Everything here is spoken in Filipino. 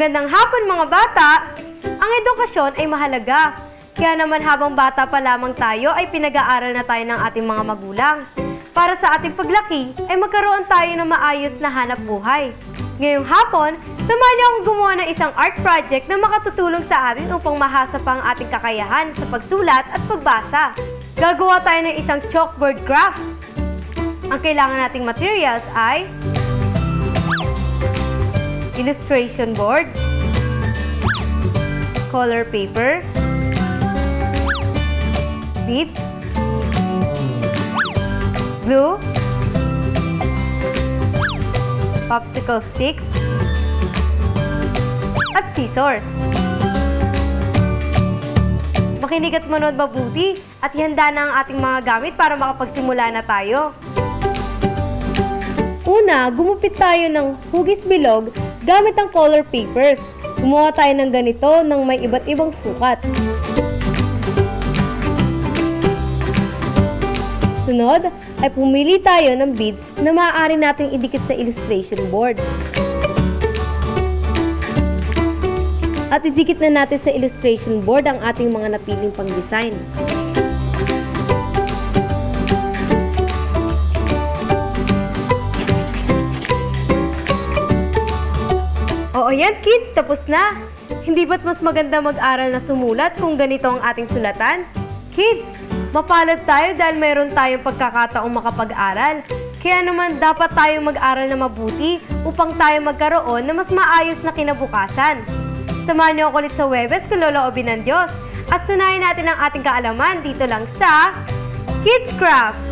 Magandang hapon mga bata! Ang edukasyon ay mahalaga. Kaya naman habang bata pa lamang tayo ay pinag-aaral na tayo ng ating mga magulang. Para sa ating paglaki ay magkaroon tayo ng maayos na hanap buhay. Ngayong hapon, samahan niyo akong gumawa ng isang art project na makatutulong sa atin upang mahasa pa ang ating kakayahan sa pagsulat at pagbasa. Gagawa tayo ng isang chalkboard craft. Ang kailangan nating materials ay illustration board, color paper, beads, glue, popsicle sticks, at scissors. Makinig at manood mabuti at ihanda na ang ating mga gamit para makapagsimula na tayo. Una, gumupit tayo ng hugis bilog gamit ang color papers. Gumawa tayo ng ganito ng may iba't ibang sukat. Sunod, ay pumili tayo ng beads na maaari nating idikit sa illustration board. At idikit na natin sa illustration board ang ating mga napiling pang-design. Oo yan kids, tapos na! Hindi ba't mas maganda mag-aral na sumulat kung ganito ang ating sulatan? Kids, mapalad tayo dahil mayroon tayong pagkakataong makapag-aral. Kaya naman dapat tayong mag-aral na mabuti upang tayo magkaroon na mas maayos na kinabukasan. Samahan niyo ako ulit sa Huwebes kung loloobin ng Diyos at sanayin natin ang ating kaalaman dito lang sa Kids Craft!